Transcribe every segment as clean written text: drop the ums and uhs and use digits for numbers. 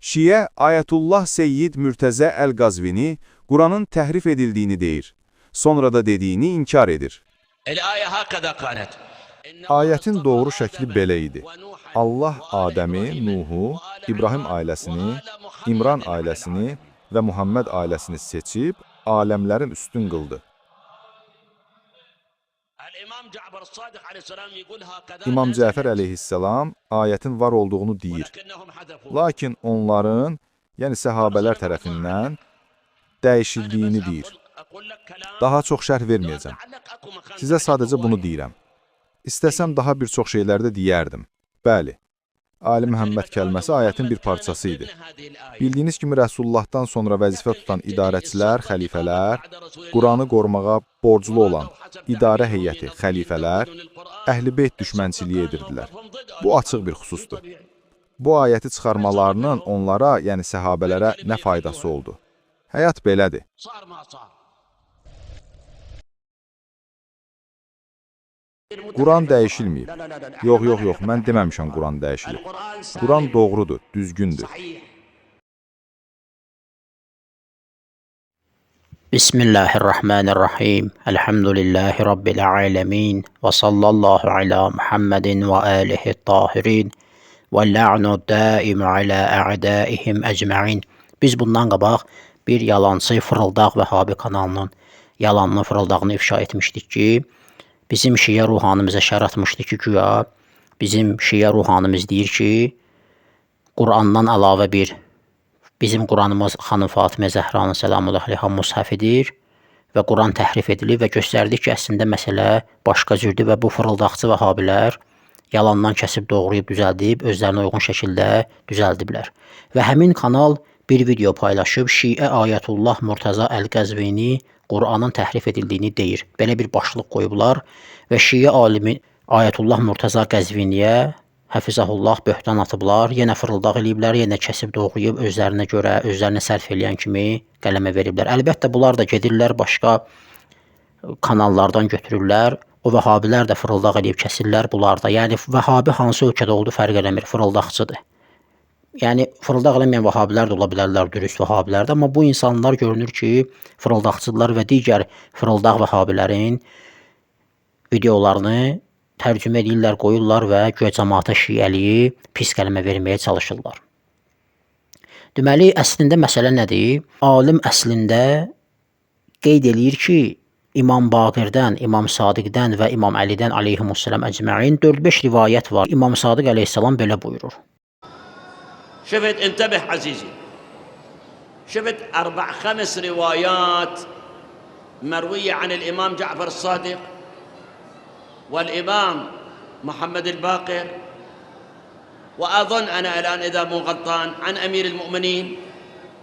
Şiə Ayətullah Seyyid Mürtəzə Əl-Qazvini Quranın təhrif edildiyini deyir. Sonra da dediyini inkar edir. Ayətin doğru şəkli belə idi. Allah Adəmi, Nuhu, İbrahim ailəsini, İmran ailəsini və Muhammed ailəsini seçib, aləmlərin üstün qıldı. İmam Cəfər əleyhissalam ayətin var olduğunu deyir. Lakin onların, yəni səhabələr tərəfindən dəyişildiyini deyir. Daha çox şərh verməyəcəm. Sizə sadəcə bunu deyirəm. İstəsəm daha bir çox şeylər də deyərdim. Bəli, Ali Məhəmməd kəlməsi ayətin bir parçası idi. Bildiyiniz kimi Rəsullahdan sonra vəzifə tutan idarəçilər, xəlifələr, Quranı qorumağa borclu olan idarə heyəti, xəlifələr, Əhl-i Beyt düşmənçiliyi edirdilər. Bu açıq bir xüsusdur. Bu ayəti çıxarmalarının onlara, yəni səhabələrə nə faydası oldu? Həyat belədir. Quran dəyişilməyib. Yox, mən deməmişəm Quran dəyişilib. Quran doğrudur, düzgündür. Bismillahirrahmanirrahim. Elhamdülillahi Rabbil alemin. Və sallallahu ala Muhammedin və alihi tahirin. Və la'nu daim ala a'daihim ecma'in. Biz bundan qabaq bir yalancı Fırıldaq Vəhabi kanalının yalanını, fırıldağını ifşa etmişdik ki, bizim Şiə ruhanımıza şər atmışdı ki, güya bizim Şiə ruhanımız deyir ki, Qurandan əlavə bizim Quranımız xanım Fatimə Zəhranın səlamullahi aleyha mushafidir və Quran təhrif edilib və göstərdik ki, əslində məsələ başqa cürdür və bu fırıldaqçı Vəhabilər yalandan kəsib, doğrayıb, düzəldib, özlərinə uyğun şəkildə düzəldiblər. Və həmin kanal bir video paylaşıb, Şiə Ayətullah Murtaza Əl-Qəzvini Quranın təhrif edildiyini deyir. Belə bir başlıq qoyublar və Şiə alimi Ayətullah Murtaza Qəzviniyə Həfizəhullah böhtan atıblar, yenə fırıldaq eləyiblər, yenə kəsib doğrayıb özlərinə görə, özlərinə sərf eləyən kimi qələmə veriblər. Əlbəttə, bunlar da gedirlər, başqa kanallardan götürürlər, o Vəhabilər də fırıldaq eləyib kəsirlər bunlar da. Yəni, Vəhabi hansı ölkədə oldu fərq eləmir, fırıldaqçıdır. Yəni, fırıldaq eləməyən Vəhabilər də ola bilərlər, dürüst Vəhabilər də, amma bu insanlar görünür ki, fırıldaqçıdırlar və digər fırıldaq Vəhabilərin videolarını tərcümə edirlər, qoyurlar və güya cəmaata şiəliyi pis qələmə verməyə çalışırlar. Deməli, əslində məsələ nədir? Alim əslində qeyd eləyir ki, İmam Baqirdən, İmam Sadiqdən və İmam Əlidən aleyhimussalam əcməin 4-5 rivayət var. İmam Sadiq aleyhissalam belə buyurur. شفت انتبه عزيزي شفت 4-5 روايات مروية عن الإمام جعفر الصادق والإمام محمد الباقر وأظن أنا الآن إذا مو غلطان عن أمير المؤمنين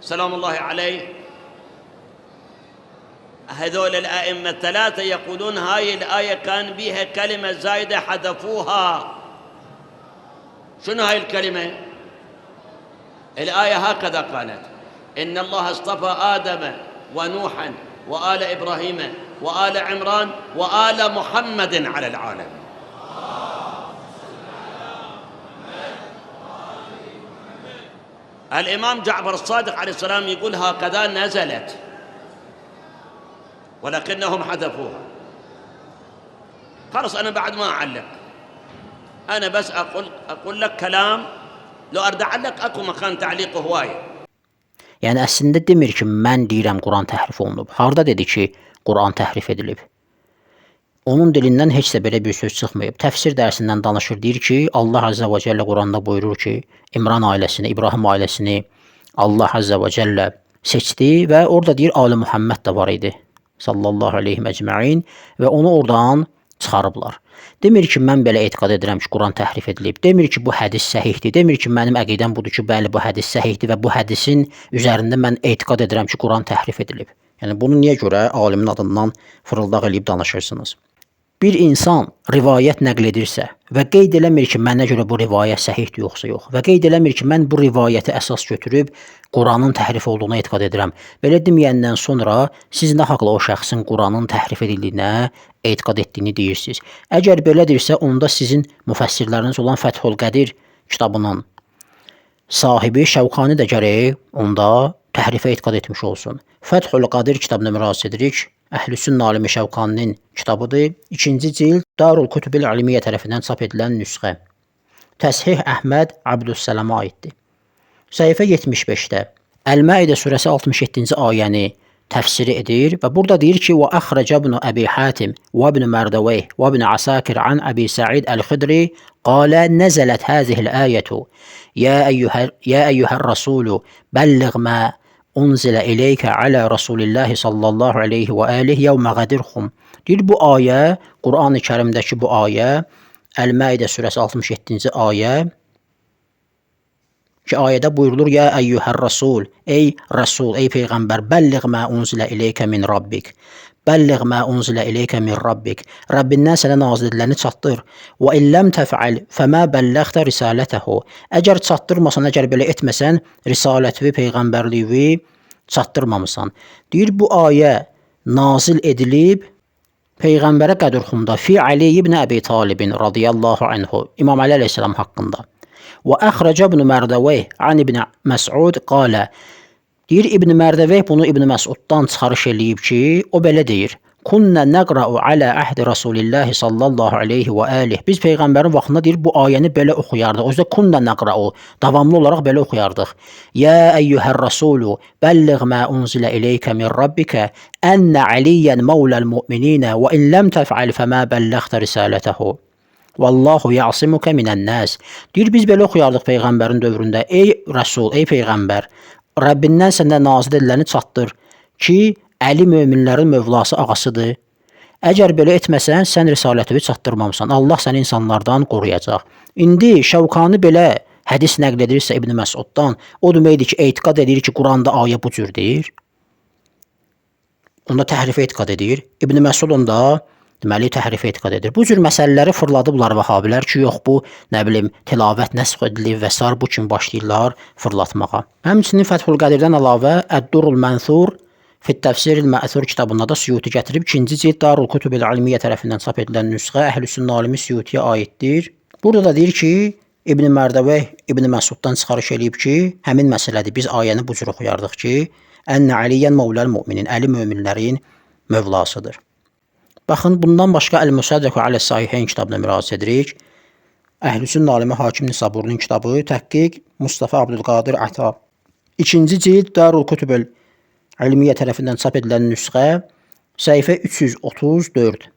سلام الله عليه. هذول الأئمة الثلاثة يقولون هاي الآية كان بها كلمة زايدة حذفوها. شنو هاي الكلمة؟ الآية هكذا قالت: إن الله اصطفى آدم ونوحا وآل إبراهيم وآل عمران وآل محمد على العالم. الإمام جعفر الصادق عليه السلام يقول هكذا نزلت ولكنهم حذفوها. خلاص أنا بعد ما أعلق، أنا بس أقول لك كلام لو أرد أعلق أكو مكان تعليق هواية. Yəni əslində demir ki, mən deyirəm Quran təhrif olunub. Harda dedi ki, Quran təhrif edilib? Onun dilindən heç də belə bir söz çıxmayıb. Təfsir dərsindən danışır, deyir ki, Allah Azza və Cəllə Quranda buyurur ki, İmran ailəsini, İbrahim ailəsini Allah Azza və Cəllə seçdi və orada deyir, Ali Muhammed də var idi, sallallahu aleyhi məcməin, və onu oradan çıxarıblar. Demir ki, mən belə etiqad edirəm ki, Quran təhrif edilib. Demir ki, bu hədis səhihdir. Demir ki, mənim əqidəm budur ki, bəli, bu hədis səhihdir və bu hədisin üzərində mən etiqad edirəm ki, Quran təhrif edilib. Yəni, bunu niyə görə alimin adından fırıldaq eləyib danışırsınız? Bir insan rivayət nəql edirsə və qeyd eləmir ki, mənə görə bu rivayət səhihdir yoxsa yox və qeyd eləmir ki, mən bu rivayəti əsas götürüb Quranın təhrif olduğuna etiqad edirəm. Belə deməyəndən sonra siz nə haqla o şəxsin Quranın təhrif edildiyinə etiqad etdiyini deyirsiniz. Əgər belədirsə, onda sizin müfəssirləriniz olan Fəthül Qədir kitabının sahibi Şəvkani də gərək onda təhrifə etiqad etmiş olsun. Fəthül Qadir kitabına müraciət edirik. Əhlüsünnə alimi Şəvkaninin kitabıdır. 2-ci cild Darul Kutubul İlmiyyə tərəfindən çap edilən nüsxə. Təshih Əhməd Abdüssəlama aiddir. Səhifə 75-də Əl-Məidə surəsi 67-ci ayəni təfsiri edir və burada deyir ki: "Və əxrəcə ibn Əbi Hatim və ibn Mərdəveyh və ibn Əsakir an Əbi Səid Əl-Xidri qalə nəzələt həzihil ayətu ya eyyuhər rasulu bəlliğ mə unzilə ileykə alə Rasulillahi sallallahu aleyhi və alihi yevmə qədirxum." Deyir, bu ayə, Qur'an-ı Kərimdəki bu ayə, Əl-Məidə surəsi 67-ci ayə ki, ayədə buyurulur: "Ya eyyuhər rasul, ey Rasul, ey Peyğəmbər, bəlliğ mə unzilə ileykə min Rabbik." Bəlliğ mə unzilə ileykə min Rabbik. Rəbbindən sənə nazil ediləni çatdır. Və illəm təfəal fəmə bəlləğtə risalətəhu. Əgər çatdırmasan, əgər belə etməsən, risaləti, peyğəmbərliyi çatdırmamısan. Deyir, bu ayə nazil edilib Peyğəmbərə qədərxumda fi Ali ibn Əbi Talibin radiyallahu anhu, İmam Ali əleyhissalam haqqında. Və əxrəcə ibn Mərdəveyh an ibn Məs'ud qalə. Deyir, İbn Mərdəveyh bunu İbn Məs'uddan çıxarış eləyib ki, o belə deyir: "Kunnə nəqra'u alə əhdi Rasulillahi sallallahu aleyhi və alih." Biz Peyğəmbərin vaxtında deyir, bu ayəni belə oxuyardıq. O yüzden kunnə nəqra'u, davamlı olaraq belə oxuyardıq. "Ya eyyuhər rasulu, bəlliğ mə unzilə ileykə min Rabbikə, ənə aliyyən mevləl mu'minina və in ləm təf'al fəmə bəlləğtə risalətəhu. Vallahu ya'simuka minən nas." Deyir, biz belə oxuyardıq Peyğəmbərin dövründə: "Ey Rəsul, ey Peyğəmbər, Rəbbindən səndə nazil ediləni çatdır ki, Əli möminlərin mövlası ağasıdır. Əgər belə etməsən, sən risalətini çatdırmamısan. Allah səni insanlardan qoruyacaq." İndi Şəvkani belə hədis nəql edirsə İbn Məs'uddan, o deməkdir ki, etiqad edir ki, Quranda ayə bu cürdür. Onda təhrifə etiqad edir. İbn Məs'ud onda deməli təhrifə etiqad edir. Bu cür məsələləri fırladıblar Vəhabilər ki, yox bu, nə bilim, tilavət nəsx edilib və sair, bu kimi başlayırlar fırlatmağa. Həmçinin Fəthül Qədirdən əlavə Əd-Durrul Mənsur Fit Təfsiril Mə'thur kitabında da Suyuti gətirib 2-ci cild Darul Kutubul İlmiyyə tərəfindən çap edilən nüsxə Əhlüsünnə alimi Suyutiyə aiddir. Burada da deyir ki, İbn Mərdəveyh İbn Məsuddan çıxarış eləyib ki, həmin məsələdir. Biz ayəni bu cür oxuyardıq ki, "Ənə aliyyən mevləl mu'minin." Əli möminlərin mövlasıdır. Baxın, bundan başqa Əl-Müsəddiqu aləs-Sahiheyn kitabına müraciət edirik. Əhlüsünnə alimi Hakim Nisaburi'nin kitabı, təhqiq Mustafa Abdülqadir Əta. 2-ci cild Darul Kutubul İlmiyyə tərəfindən çap edilən nüsxə, səhifə 334.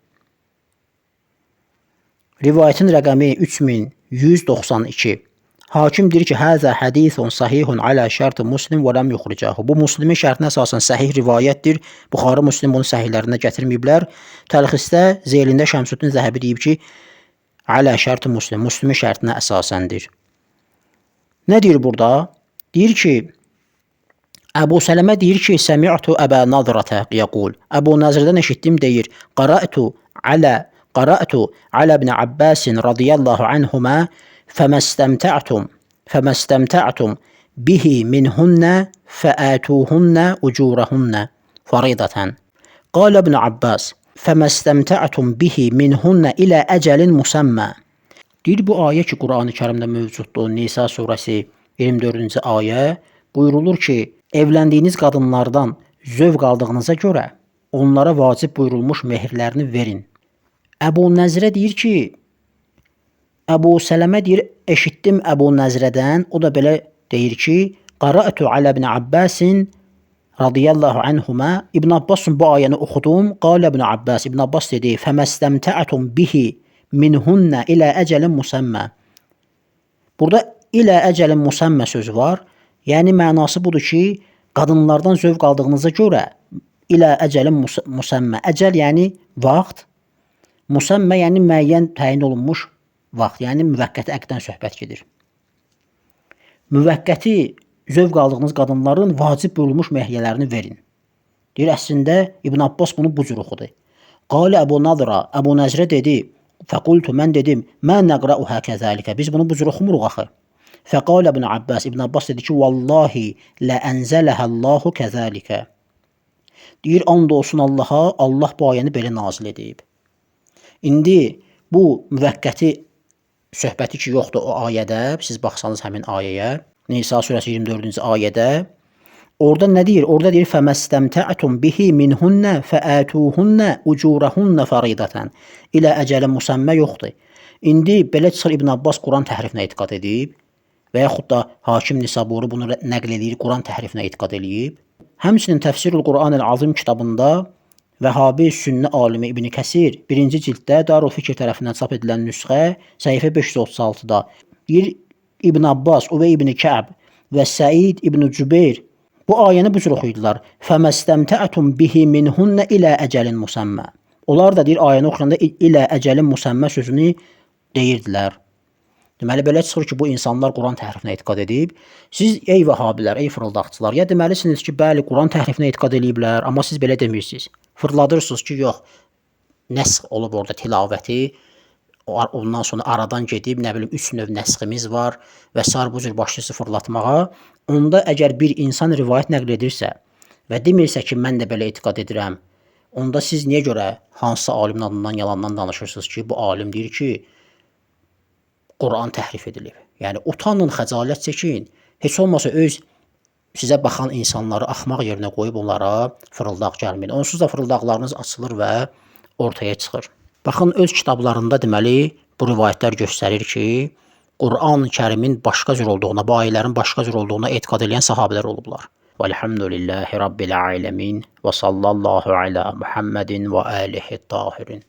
Rivayətin rəqəmi 3192. Hakim deyir ki, "Həzə hədisun sahihun alə şərt Müslim və ləm yuxricahu." Bu Müslimin şərtinə əsasən səhih rivayətdir. Buxari, Müslim bunu səhihlərində gətirməyiblər. Təlxisdə Zeylində Şəmsüddin Zəhəbi deyib ki, "Alə şərt Müslim." Müslimin şərtinə əsasəndir. Nə deyir burada? Deyir ki, Əbu Sələmə deyir ki, "Səmi'tu Əbə Nazrətə yəqul." Əbu Nazrədən eşitdim deyir: "Qara'tu alə ibn Abbasin radiyallahu anhuma fəməstəmtə'tum bihi minhunnə fəətuhunnə ucurəhunnə faridətən." Qalə ibn Abbas: "Fəməstəmtə'tum bihi minhunnə ilə əcəlin musəmmə." Deyir, bu ayə ki, Qur'an-ı Kərimdə mövcuddur. Nisa surəsi 24-cü ayə buyurulur ki, evləndiyiniz qadınlardan zövq aldığınıza görə onlara vacib buyurulmuş mehirlərini verin. Əbu Nəzrə deyir ki, Əbu Sələmə deyir, eşitdim Əbu Nəzrədən, o da belə deyir ki, "Qara'tu alə ibn Abbasin radiyallahu anhuma." İbn Abbasın bu ayəni oxudum. Qalə ibn Abbas, İbn Abbas dedi: "Fəməstəmtə'tum bihi minhunnə ilə əcəlin musəmmə." Burada ilə əcəlin musəmmə sözü var. Yəni mənası budur ki, qadınlardan zövq aldığınıza görə ilə əcəlin musəmmə. Əcəl yəni vaxt, musəmmə yəni müəyyən təyin olunmuş vaxt, yəni müvəqqəti əqdən söhbət gedir. Müvəqqəti zövq aldığınız qadınların vacib buyurulmuş mehriyələrini verin. Deyir, əslində İbn Abbas bunu bu cür oxudu. Qalə Əbu Nazra, Əbu Nəzrə dedi: "Fəqultu, mən dedim, mə nəqra'uhə kəzəlikə." Biz bunu bu cür oxumuruq axı. Fəqalə ibn Abbas, İbn Abbas dedi ki, "Vallahi lə ənzələhəllahu kəzəlikə." Deyir, and olsun Allaha, Allah bu ayəni belə nazil edib. İndi bu müvəqqəti söhbəti ki, yoxdur o ayədə, siz baxsanız həmin ayəyə, Nisa surəsi 24-cü ayədə. Orada nə deyir? Orada deyir fəməstəmtə'tum bihi minhunna fəatuhunna ucurahunna faridatan. İlə əcəlin musamma yoxdur. İndi belə çıxır İbn Abbas Quran təhrifinə etiqad edib və yaxud da Hakim Nisaburi bunu nəql edir, Quran təhrifinə etiqad eləyib. Həmçinin Təfsirul Quranil Azim kitabında Vəhabi Sünnə alimi İbn Kəsir 1-ci cilddə Darul Fikr tərəfindən çap edilən nüsxə səhifə 536-da deyir İbn Abbas, Ubey ibn Kə'b və Səid ibn Cübeyr bu ayəni bu cür oxuyurdular. Fəməstəmtə'tum bihi minhunna ilə əcəlin musamma. Onlar da deyir ayəni oxuyanda ilə əcəlin musamma sözünü deyirdilər. Deməli belə çıxır ki, bu insanlar Quran təhrifinə etiqad edib. Siz ey Vəhabilər, ey fırıldaqçılar, ya deməlisiniz ki, bəli Quran təhrifinə etiqad ediblər, amma siz belə demirsiniz. Fırladırsınız ki, yox, nəsx olub orada tilavəti, ondan sonra aradan gedib, nə bilim 3 növ nəsximiz var və sair bu cür başlayırsınız fırlatmağa. Onda əgər bir insan rivayət nəql edirsə və demirsə ki, mən də belə etiqad edirəm, onda siz niyə görə hansı alimin adından yalandan danışırsınız ki, bu alim deyir ki, Quran təhrif edilib. Yəni utanın, xəcalət çəkin. Heç olmasa öz sizə baxan insanları axmaq yerinə qoyub onlara fırıldaq gəlməyin. Onsuz da fırıldaqlarınız açılır və ortaya çıxır. Baxın öz kitablarında deməli bu rivayətlər göstərir ki, Quran-Kərimin başqa cür olduğuna, bu ayələrin başqa cür olduğuna etiqad edən sahabelər olublar. Velhamdülillahi Rabbil alemin və sallallahu ala Muhammedin və alihi tahirin.